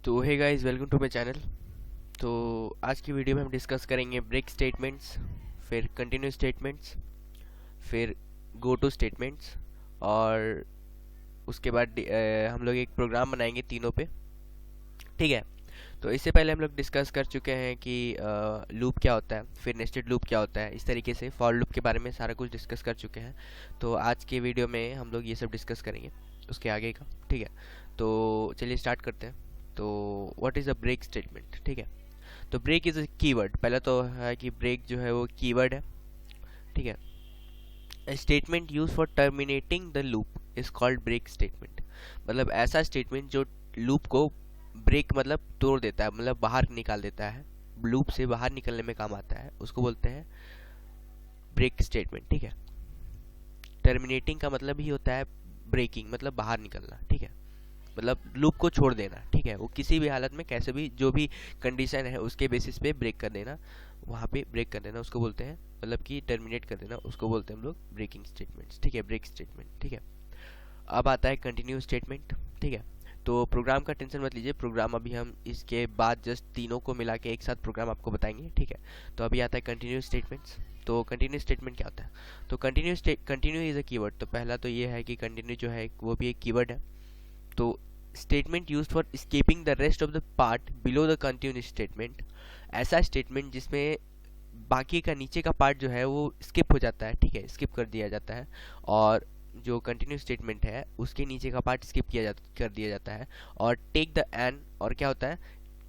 तो hey guys, welcome to my channel. तो आज की वीडियो में हम डिस्कस करेंगे ब्रेक स्टेटमेंट्स, फिर कंटिन्यू स्टेटमेंट्स, फिर गो टू स्टेटमेंट्स, और उसके बाद हम लोग एक प्रोग्राम बनाएंगे तीनों पे। ठीक है। तो इससे पहले हम लोग डिस्कस कर चुके हैं कि लूप क्या होता है, फिर नेस्टेड लूप क्या होता है, इस तरीके से फॉर लूप के बारे में सारा कुछ डिस्कस कर चुके हैं। तो आज के वीडियो में हम लोग ये सब डिस्कस करेंगे उसके आगे का। ठीक है। तो चलिए स्टार्ट करते हैं। तो what is a break statement? ठीक है। तो ब्रेक इज़ अ कीवर्ड। पहला तो है कि ब्रेक जो है वो कीवर्ड है। ठीक है। Statement use for terminating the loop is called break statement. मतलब ऐसा स्टेटमेंट जो लूप को ब्रेक मतलब तोड़ देता है, मतलब बाहर निकाल देता है, लूप से बाहर निकलने में काम आता है, उसको बोलते हैं ब्रेक स्टेटमेंट। ठीक है। टर्मिनेटिंग का मतलब ही होता है ब्रेकिंग, मतलब बाहर निकलना। ठीक है। मतलब लूप को छोड़ देना। ठीक है। वो किसी भी हालत में, कैसे भी, जो भी कंडीशन है उसके बेसिस पे ब्रेक कर देना, वहाँ पे ब्रेक कर देना, उसको बोलते हैं, मतलब कि टर्मिनेट कर देना, उसको बोलते हैं हम लोग ब्रेकिंग स्टेटमेंट्स। ठीक है, ब्रेक स्टेटमेंट। ठीक है। अब आता है कंटिन्यू स्टेटमेंट। ठीक है। तो प्रोग्राम का टेंशन मत लीजिए, प्रोग्राम अभी हम इसके बाद जस्ट तीनों को मिला के एक साथ प्रोग्राम आपको बताएंगे। ठीक है। तो अभी आता है कंटिन्यू स्टेटमेंट्स। तो कंटिन्यू स्टेटमेंट क्या होता है? तो कंटिन्यू इज अ कीवर्ड। तो पहला तो ये है कि कंटिन्यू जो है वो भी एक कीवर्ड है। तो statement used for skipping the rest of the part below the continue statement. ऐसा स्टेटमेंट जिसमें बाकी का नीचे का पार्ट जो है वो स्किप हो जाता है। ठीक है, स्किप कर दिया जाता है। और जो कंटिन्यू स्टेटमेंट है उसके नीचे का पार्ट स्किप कर दिया जाता है। और टेक द एन, और क्या होता है,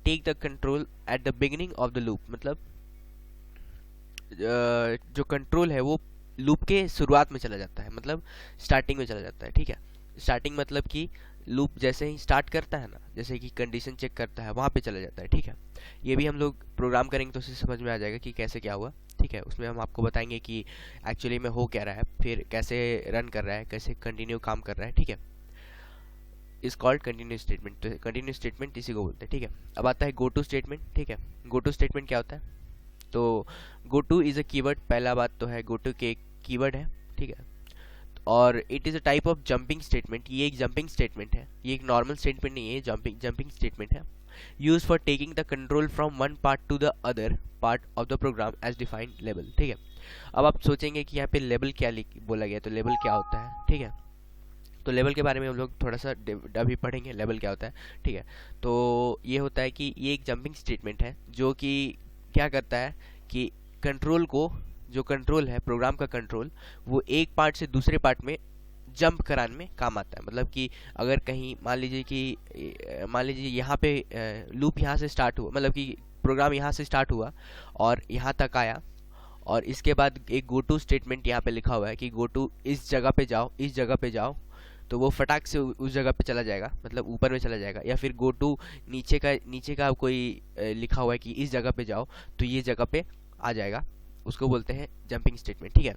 take the control at the beginning of the loop. मतलब जो कंट्रोल है वो लूप के शुरुआत में चला जाता है, मतलब स्टार्टिंग में चला जाता है। ठीक है। स्टार्टिंग मतलब कि लूप जैसे ही स्टार्ट करता है ना, जैसे कि कंडीशन चेक करता है, वहाँ पे चला जाता है। ठीक है। ये भी हम लोग प्रोग्राम करेंगे तो उससे समझ में आ जाएगा कि कैसे क्या हुआ। ठीक है। उसमें हम आपको बताएंगे कि एक्चुअली में हो क्या रहा है, फिर कैसे रन कर रहा है, कैसे कंटिन्यू काम कर रहा है। ठीक है। Is called continue statement. तो कंटिन्यू स्टेटमेंट इसी को बोलते हैं। ठीक है। अब आता है गो टू स्टेटमेंट। ठीक है। गो टू स्टेटमेंट क्या होता है? तो go two is a keyword. पहला बात तो है गो टू के कीवर्ड है। ठीक है। और it is a type of jumping statement. ये एक जंपिंग स्टेटमेंट है, ये एक नॉर्मल स्टेटमेंट नहीं है, जंपिंग जंपिंग स्टेटमेंट है। Use for taking the control from one part to the other part of the program as defined label. ठीक है। अब आप सोचेंगे कि यहाँ पे लेबल क्या बोला गया, तो लेबल क्या होता है? ठीक है। तो लेवल के बारे में हम लोग थोड़ा सा अभी पढ़ेंगे, लेवल क्या होता है। ठीक है। तो ये होता है कि ये एक जंपिंग स्टेटमेंट है जो कि क्या करता है कि कंट्रोल को, जो कंट्रोल है, प्रोग्राम का कंट्रोल, वो एक पार्ट से दूसरे पार्ट में जंप कराने में काम आता है। मतलब कि अगर कहीं मान लीजिए कि मान लीजिए यहाँ पे लूप यहाँ से स्टार्ट हुआ, मतलब कि प्रोग्राम यहाँ से स्टार्ट हुआ और यहाँ तक आया, और इसके बाद एक गो टू स्टेटमेंट यहाँ पे लिखा हुआ है कि गो टू इस जगह पे जाओ, इस जगह पे जाओ। तो वो फटाक से उस जगह पे चला जाएगा, मतलब ऊपर में चला जाएगा। या फिर गो टू नीचे का कोई लिखा हुआ है कि इस जगह पे जाओ, तो ये जगह पे आ जाएगा। उसको बोलते हैं जंपिंग स्टेटमेंट। ठीक है।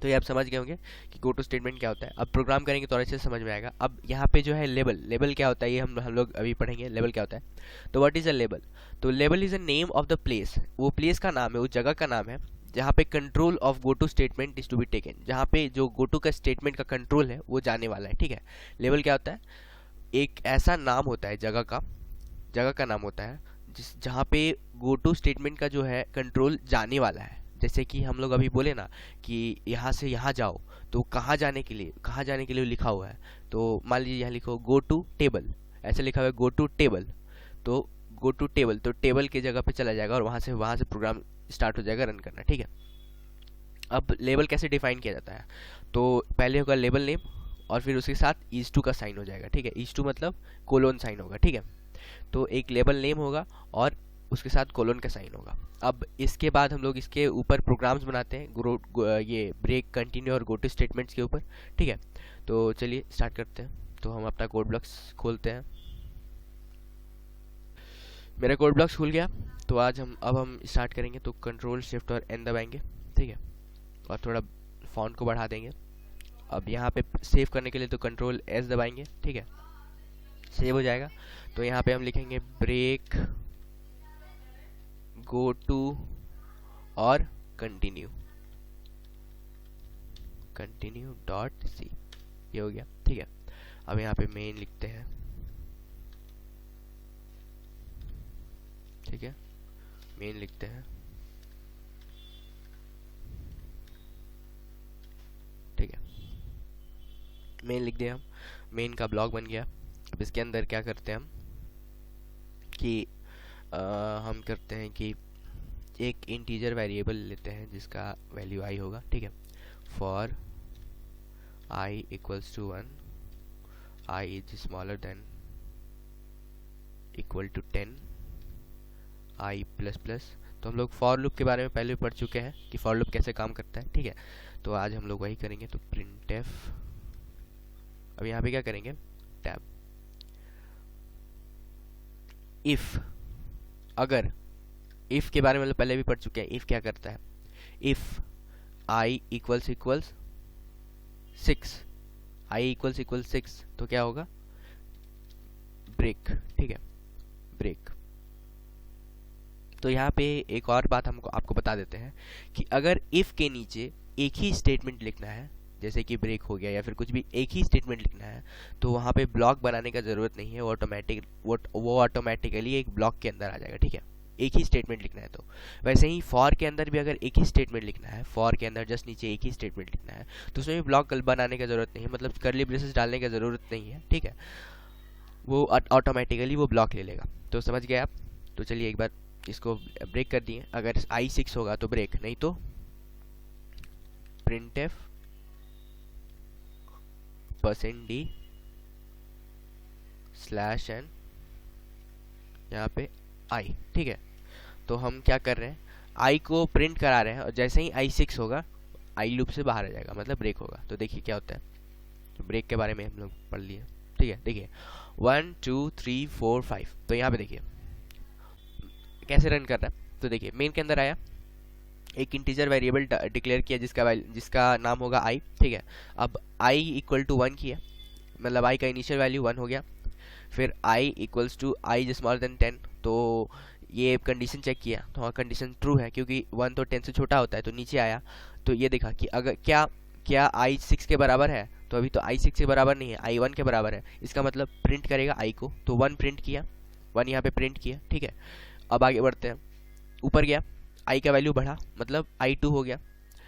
तो ये आप समझ गए होंगे कि गो टू स्टेटमेंट क्या होता है। अब प्रोग्राम करेंगे तो और अच्छे से समझ में आएगा। अब यहाँ पे जो है लेबल, लेबल क्या होता है ये हम लोग अभी पढ़ेंगे। लेबल क्या होता है? तो व्हाट इज अ लेबल? तो label is a name of the place. वो प्लेस का नाम है, वो जगह का नाम है जहाँ पे control of go to statement is to be taken. जहाँ पे जो गो टू का स्टेटमेंट का कंट्रोल है वो जाने वाला है। ठीक है। लेबल क्या होता है? एक ऐसा नाम होता है जगह का नाम होता है जिस जहाँ पे गो टू स्टेटमेंट का जो है कंट्रोल जाने वाला है। जैसे कि हम लोग अभी बोले ना कि यहाँ से यहाँ जाओ, तो कहाँ जाने के लिए लिखा हुआ है। तो मान लीजिए यहाँ लिखो गो टू टेबल, ऐसे लिखा हुआ है गो टू टेबल। तो गो टू टेबल, तो टेबल की जगह पे चला जाएगा और वहाँ से प्रोग्राम स्टार्ट हो जाएगा रन करना। ठीक है। अब लेबल कैसे डिफाइन किया जाता है? तो पहले होगा लेबल नेम, और फिर उसके साथ ईज टू का साइन हो जाएगा। ठीक है। ईज टू मतलब कोलोन साइन होगा। ठीक है। तो एक लेबल नेम होगा और उसके साथ कोलोन का साइन होगा। अब इसके बाद हम लोग इसके ऊपर प्रोग्राम्स बनाते हैं, ये ब्रेक, कंटिन्यू और गो टू स्टेटमेंट्स के ऊपर। ठीक है। तो चलिए स्टार्ट करते हैं। तो हम अपना कोड ब्लॉक्स खोलते हैं। मेरा कोड ब्लॉक्स खुल गया। तो अब हम स्टार्ट करेंगे। तो कंट्रोल शिफ्ट और एन दबाएंगे। ठीक है। और थोड़ा फॉन्ट को बढ़ा देंगे। अब यहाँ पे सेव करने के लिए तो कंट्रोल एस दबाएंगे। ठीक है। सेव हो जाएगा। तो यहाँ पे हम लिखेंगे ब्रेक, गो टू और कंटिन्यू, कंटिन्यू डॉट सी। ये हो गया। ठीक है। अब यहाँ पे मेन लिखते हैं। ठीक है, मेन लिखते हैं, ठीक है, मेन लिख दिया हम, मेन का ब्लॉक बन गया। अब इसके अंदर क्या करते हैं हम कि हम करते हैं कि एक इंटीजर वेरिएबल लेते हैं जिसका वैल्यू आई होगा, ठीक है, for i equals to 1, i is smaller than equal to 10, i plus plus. तो हम लोग फॉर लूप के बारे में पहले पढ़ चुके हैं कि फॉर लूप कैसे काम करता है, ठीक है, तो आज हम लोग वही करेंगे। तो प्रिंटफ, अब यहाँ पे क्या करेंगे, टैब, इफ, अगर, इफ के बारे में पहले भी पढ़ चुके हैं। इफ क्या करता है, if I equals 6, I equals 6, तो क्या होगा, ब्रेक, ठीक है, ब्रेक। तो यहाँ पे एक और बात हमको आपको बता देते हैं कि अगर इफ के नीचे एक ही स्टेटमेंट लिखना है, जैसे कि ब्रेक हो गया या फिर कुछ भी एक ही स्टेटमेंट लिखना है, तो वहाँ पे ब्लॉक बनाने का ज़रूरत नहीं है, वो ऑटोमेटिकली एक ब्लॉक के अंदर आ जाएगा, ठीक है, एक ही स्टेटमेंट लिखना है। तो वैसे ही फॉर के अंदर भी अगर एक ही स्टेटमेंट लिखना है, फॉर के अंदर जस्ट नीचे एक ही स्टेटमेंट लिखना है, तो उसमें भी ब्लॉक बनाने का ज़रूरत नहीं है, मतलब करली ब्रेसेस डालने का ज़रूरत नहीं है, ठीक है, वो ऑटोमेटिकली वो ब्लॉक ले लेगा। तो समझ गए आप। तो चलिए एक बार इसको ब्रेक कर दिए, अगर आई 6 होगा तो ब्रेक, नहीं तो प्रिंटफ %d /n, यहाँ पे आई, ठीक है। तो हम क्या कर रहे हैं, आई को प्रिंट करा रहे हैं, और जैसे ही आई 6 होगा आई लूप से बाहर आ जाएगा, मतलब ब्रेक होगा। तो देखिए क्या होता है, तो ब्रेक के बारे में हम लोग पढ़ लिए, ठीक है। देखिए 1 2 3 4 5, तो यहाँ पे देखिए कैसे रन कर रहा है। तो देखिए मेन के अंदर आया, एक इंटीजर वेरिएबल डिक्लेयर किया जिसका नाम होगा आई, ठीक है। अब आई इक्वल टू 1 किया, मतलब आई का इनिशियल वैल्यू 1 हो गया। फिर I equals to I is smaller than 10, तो ये कंडीशन चेक किया, तो हाँ कंडीशन ट्रू है क्योंकि 1 तो 10 से छोटा होता है। तो नीचे आया तो ये देखा कि अगर क्या आई 6 के बराबर है, तो अभी तो आई 6 के बराबर नहीं है, आई 1 के बराबर है। इसका मतलब प्रिंट करेगा आई को, तो 1 प्रिंट किया, 1 यहाँ पे प्रिंट किया, ठीक है। अब आगे बढ़ते हैं, ऊपर गया, आई का वैल्यू बढ़ा, मतलब आई 2 हो गया।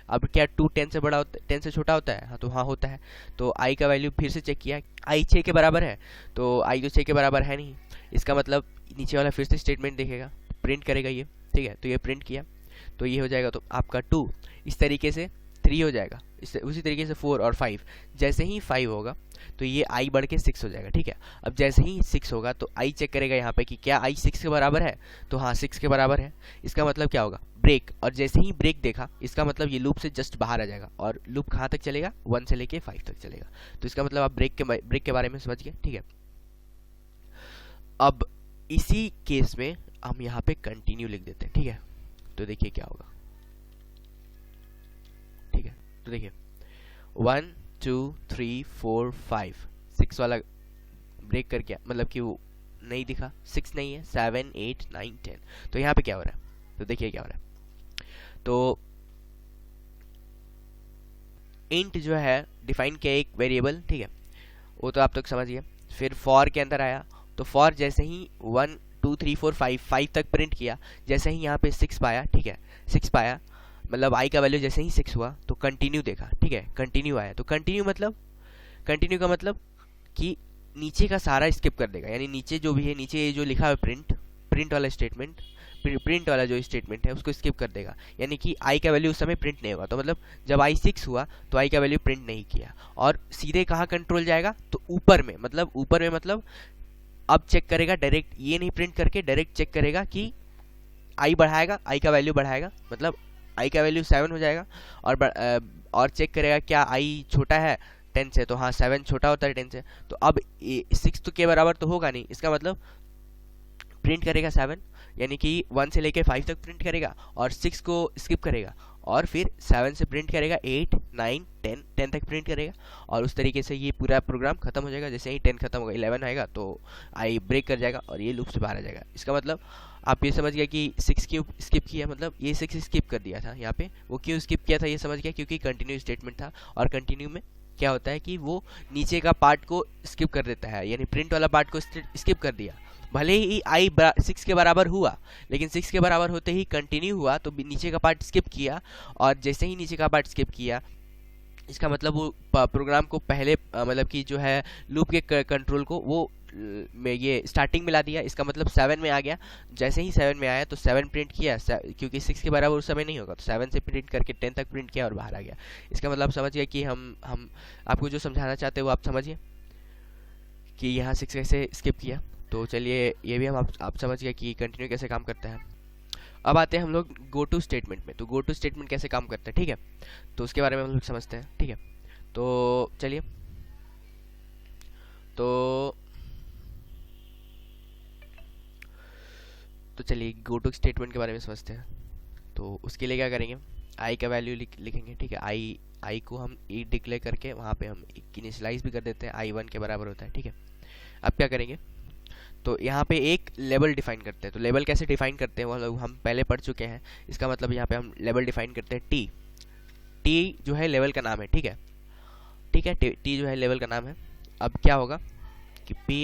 अब क्या 2 10 से बड़ा होता, 10 से छोटा होता है, हाँ तो हाँ होता है। तो आई का वैल्यू फिर से चेक किया, आई 6 के बराबर है, तो आई तो 6 के बराबर है नहीं। इसका मतलब नीचे वाला फिर से स्टेटमेंट देखेगा, प्रिंट करेगा ये, ठीक है। तो ये प्रिंट किया, तो ये हो जाएगा, तो आपका 2 इस तरीके से 3 हो जाएगा, उसी तरीके से 4 और 5। जैसे ही 5 होगा तो ये आई बढ़ के 6 हो जाएगा, ठीक है। अब जैसे ही 6 होगा तो आई चेक करेगा यहाँ पे कि क्या आई 6 के बराबर है, तो हाँ 6 के बराबर है। इसका मतलब क्या होगा, ब्रेक। और जैसे ही ब्रेक देखा, इसका मतलब ये लूप से जस्ट बाहर आ जाएगा, और लूप कहाँ तक चलेगा, 1 से लेके 5 तक चलेगा। तो इसका मतलब आप ब्रेक के बारे में समझ गए, ठीक है। अब इसी केस में हम यहाँ पे कंटिन्यू लिख देते हैं, ठीक है। तो देखिए क्या होगा, ठीक है। तो देखिए 1 2 3 4 5 6 वाला ब्रेक कर गया, मतलब कि वो नहीं दिखा, 6 नहीं है, 7 8 9 10। तो यहाँ पे क्या हो रहा है, तो देखिए क्या हो रहा है। तो इंट जो है डिफाइन किया एक वेरिएबल, ठीक है, वो तो आप तक समझिए। फिर फॉर के अंदर आया, तो फॉर जैसे ही 1 2 3 4 5 तक प्रिंट किया, जैसे ही यहाँ पे 6 पाया, ठीक है, 6 पाया, मतलब आई का वैल्यू जैसे ही 6 हुआ तो कंटिन्यू देखा, ठीक है, कंटिन्यू आया। तो कंटिन्यू का मतलब कि नीचे का सारा स्किप कर देगा, यानी नीचे जो भी है, नीचे जो लिखा है प्रिंट वाला स्टेटमेंट, प्रिंट वाला जो स्टेटमेंट है उसको स्किप कर देगा, यानी कि आई का वैल्यू उस समय प्रिंट नहीं होगा। तो मतलब जब आई 6 हुआ तो आई का वैल्यू प्रिंट नहीं किया, और सीधे कहाँ कंट्रोल जाएगा, तो ऊपर में मतलब अब चेक करेगा डायरेक्ट, ये नहीं प्रिंट करके डायरेक्ट चेक करेगा कि आई बढ़ाएगा, आई का वैल्यू बढ़ाएगा, मतलब आई का वैल्यू 7 हो जाएगा, और चेक करेगा क्या आई छोटा है 10 से, तो हाँ 7 छोटा होता है 10 से। तो अब 6 तो के बराबर तो होगा नहीं, इसका मतलब प्रिंट करेगा 7, यानी कि 1 से लेके 5 तक प्रिंट करेगा, और 6 को स्किप करेगा, और फिर 7 से प्रिंट करेगा 8 9 10 तक प्रिंट करेगा, और उस तरीके से ये पूरा प्रोग्राम खत्म हो जाएगा। जैसे ही 10 खत्म होगा 11 आएगा तो आई ब्रेक कर जाएगा और ये लूप से बाहर आ जाएगा। इसका मतलब आप ये समझ गया कि 6 क्यों स्किप किया, मतलब ये 6 स्किप कर दिया था यहाँ पे, वो क्यों स्किप किया था ये समझ गया, क्योंकि कंटिन्यू स्टेटमेंट था, और कंटिन्यू में क्या होता है कि वो नीचे का पार्ट को स्किप कर देता है, यानी प्रिंट वाला पार्ट को स्किप कर दिया, भले ही आई 6 के बराबर हुआ, लेकिन 6 के बराबर होते ही कंटिन्यू हुआ, तो नीचे का पार्ट स्किप किया, और जैसे ही नीचे का पार्ट स्किप किया, इसका मतलब वो प्रोग्राम को पहले मतलब कि जो है लूप के कंट्रोल को वो में ये स्टार्टिंग में ला दिया। इसका मतलब 7 में आ गया। जैसे ही 7 में आया तो 7 प्रिंट किया, क्योंकि 6 के बराबर उस समय नहीं होगा, तो 7 से प्रिंट करके 10 तक प्रिंट किया और बाहर आ गया। इसका मतलब समझ गया कि हम आपको जो समझाना चाहते हैं वो आप समझिए कि यहाँ 6 कैसे स्किप किया। तो चलिए ये भी हम आप समझ गए कि कंटिन्यू कैसे काम करता है। अब आते हैं हम लोग गो टू स्टेटमेंट में। तो गो टू स्टेटमेंट कैसे काम करता है, ठीक है, तो उसके बारे में हम लोग समझते हैं, ठीक है। तो चलिए, तो चलिए गो टू स्टेटमेंट के बारे में समझते हैं। तो उसके लिए क्या करेंगे, आई का वैल्यू लिखेंगे, ठीक है। आई को हम ई डिक्लेयर करके वहाँ पे हम इनिशियलाइज भी कर देते हैं, आई 1 के बराबर होता है, ठीक है। अब क्या करेंगे, तो यहाँ पे एक लेवल डिफाइन करते हैं। तो लेवल कैसे डिफाइन करते हैं वो लोग हम पहले पढ़ चुके हैं। इसका मतलब यहाँ पे हम लेवल डिफाइन करते हैं टी। टी जो है लेवल का नाम है, ठीक है, ठीक है, टी जो है लेवल का नाम है। अब क्या होगा कि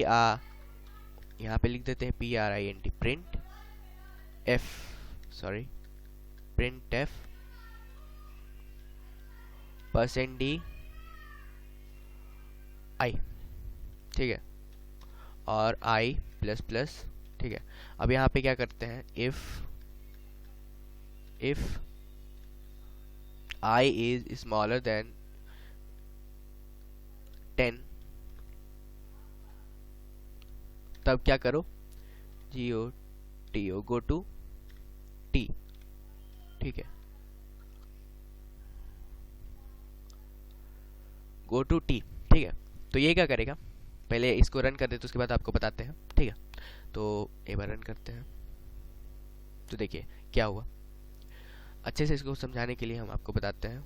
यहाँ पे लिख देते हैं PRINT, प्रिंट एफ %d आई, ठीक है, और i प्लस प्लस, ठीक है। अब यहाँ पे क्या करते हैं, if i is smaller than 10, तब क्या करो, गो टू टी, ठीक है, गो टू टी, ठीक है। तो ये क्या करेगा, पहले इसको रन कर देते उसके बाद आपको बताते हैं, ठीक है। तो एक बार रन करते हैं, तो देखिए क्या हुआ। अच्छे से इसको समझाने के लिए हम आपको बताते हैं।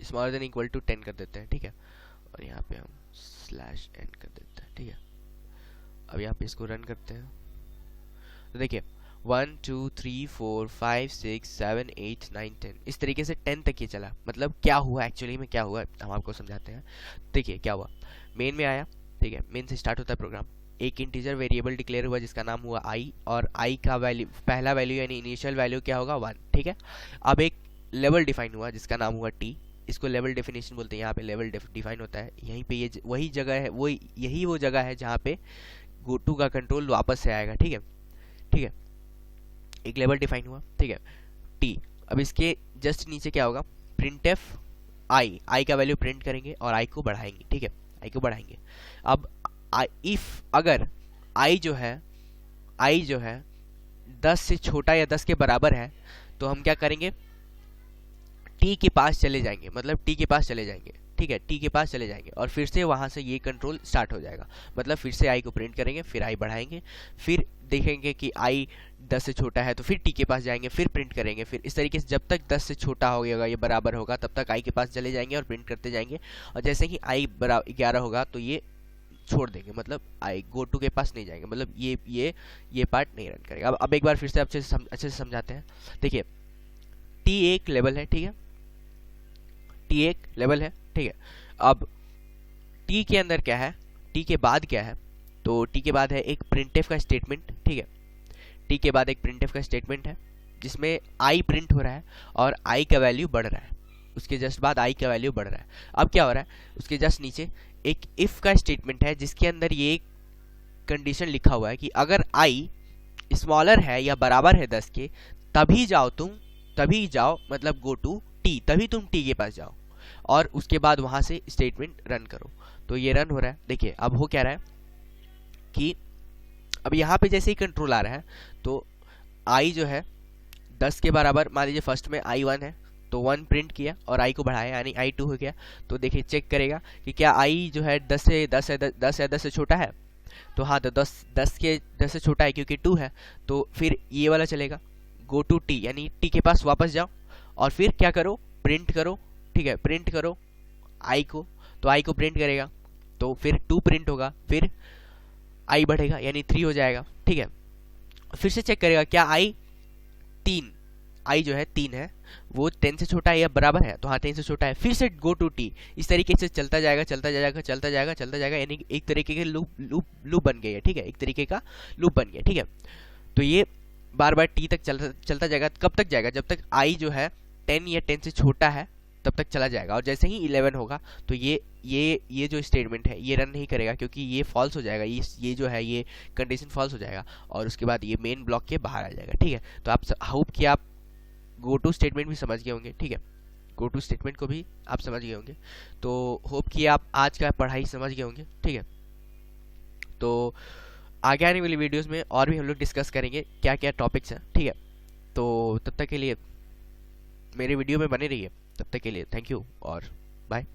स्मॉलर देन इक्वल टू 10 कर देते हैं, ठीक है, और यहाँ पे हम /n कर देते हैं, ठीक है। अब यहाँ पे इसको रन करते हैं, तो देखिए 1 2 3 4 5 6 7 8 9 10, इस तरीके से 10 तक ये चला। मतलब क्या हुआ एक्चुअली में, क्या हुआ हम आपको समझाते हैं। देखिए क्या हुआ, मेन में आया, ठीक है, मेन से स्टार्ट होता है प्रोग्राम। एक इंटीजर वेरिएबल डिक्लेयर हुआ जिसका नाम हुआ आई, और आई का वैल्यू, पहला वैल्यू यानी इनिशियल वैल्यू क्या होगा, 1, ठीक है। अब एक लेवल डिफाइन हुआ जिसका नाम हुआ टी, इसको लेवल डेफिनेशन बोलते हैं। यहाँ पे लेवल डिफाइन होता है, यहीं पे ये वही जगह है, यही वो जगह है जहाँ पे गो टू का कंट्रोल वापस से आएगा, ठीक है, ठीक है। एक लेवल डिफाइन हुआ, ठीक है, टी। अब इसके जस्ट नीचे क्या होगा, printf आई का वैल्यू प्रिंट करेंगे और आई को बढ़ाएंगे, ठीक है, आई को बढ़ाएंगे। अब इफ अगर आई जो है 10 से छोटा या 10 के बराबर है, तो हम क्या करेंगे, टी के पास चले जाएंगे, मतलब टी के पास चले जाएंगे, ठीक है, टी के पास चले जाएंगे, और फिर से वहां से ये कंट्रोल स्टार्ट हो जाएगा। मतलब फिर से आई को प्रिंट करेंगे, फिर आई बढ़ाएंगे, फिर देखेंगे कि आई 10 से छोटा है तो फिर टी के पास जाएंगे, फिर प्रिंट करेंगे, फिर इस तरीके से जब तक 10 से छोटा होगा, ये बराबर होगा, तब तक आई के पास चले जाएंगे और प्रिंट करते जाएंगे। और जैसे ही आई 11 होगा तो ये छोड़ देंगे, मतलब आई गो टू के पास नहीं जाएंगे, मतलब ये पार्ट नहीं रन करेगा। अब एक बार फिर से अच्छे से समझाते हैं। देखिए टी एक लेवल है, ठीक है, टी एक लेवल है, ठीक है। अब टी के अंदर क्या है, टी के बाद क्या है, तो टी के बाद है एक प्रिंटफ का स्टेटमेंट, ठीक है, टी के बाद एक प्रिंटफ का स्टेटमेंट है जिसमें आई प्रिंट हो रहा है और आई का वैल्यू बढ़ रहा है, उसके जस्ट बाद आई का वैल्यू बढ़ रहा है। अब क्या हो रहा है, उसके जस्ट नीचे एक इफ का स्टेटमेंट है जिसके अंदर ये कंडीशन लिखा हुआ है कि अगर आई स्मॉलर है या बराबर है 10 के, तभी जाओ, मतलब गो टू टी, तभी तुम टी के पास जाओ और उसके बाद वहां से स्टेटमेंट रन करो। तो ये रन हो रहा है। देखिए अब हो क्या रहा है कि अब यहाँ पे जैसे ही कंट्रोल आ रहा है तो आई जो है 10 के बराबर, मान लीजिए फर्स्ट में आई 1 है तो 1 प्रिंट किया और आई को बढ़ाया यानी आई 2 हो गया। तो देखिए चेक करेगा कि क्या आई जो है 10 से छोटा है, तो हाँ, तो 10 से छोटा है क्योंकि 2 है, तो फिर ये वाला चलेगा, गो टू टी, यानी टी के पास वापस जाओ और फिर क्या करो, प्रिंट करो, ठीक है, प्रिंट करो आई को, तो आई को प्रिंट करेगा तो फिर 2 प्रिंट होगा, फिर आई बढ़ेगा यानी 3 हो जाएगा, ठीक है। फिर से चेक करेगा क्या आई 3 आई जो है 3 है, वो 10 से छोटा है या बराबर है, तो हाँ 10 से छोटा है, फिर से गो टू टी, इस तरीके से चलता जाएगा चलता जाएगा चलता जाएगा चलता जाएगा, यानी एक तरीके के लूप लूप लूप बन गया है, ठीक है, एक तरीके का लूप बन गया, ठीक है। तो ये बार बार टी तक चलता चलता जाएगा, कब तक जाएगा, जब तक आई जो है 10 या 10 से छोटा है तब तक चला जाएगा, और जैसे ही 11 होगा तो ये जो स्टेटमेंट है ये रन नहीं करेगा, क्योंकि ये फॉल्स हो जाएगा, ये जो है ये कंडीशन फॉल्स हो जाएगा, और उसके बाद ये मेन ब्लॉक के बाहर आ जाएगा, ठीक है। तो आप होप कि आप गो टू स्टेटमेंट भी समझ गए होंगे, ठीक है, गो टू स्टेटमेंट को भी आप समझ गए होंगे। तो होप कि आप आज का पढ़ाई समझ गए होंगे, ठीक है। तो आगे आने वाली वीडियोस में और भी हम लोग डिस्कस करेंगे क्या क्या टॉपिक्स हैं, ठीक है। तो तब तक के लिए मेरे वीडियो में बने रहिए, तब तक के लिए थैंक यू और बाय।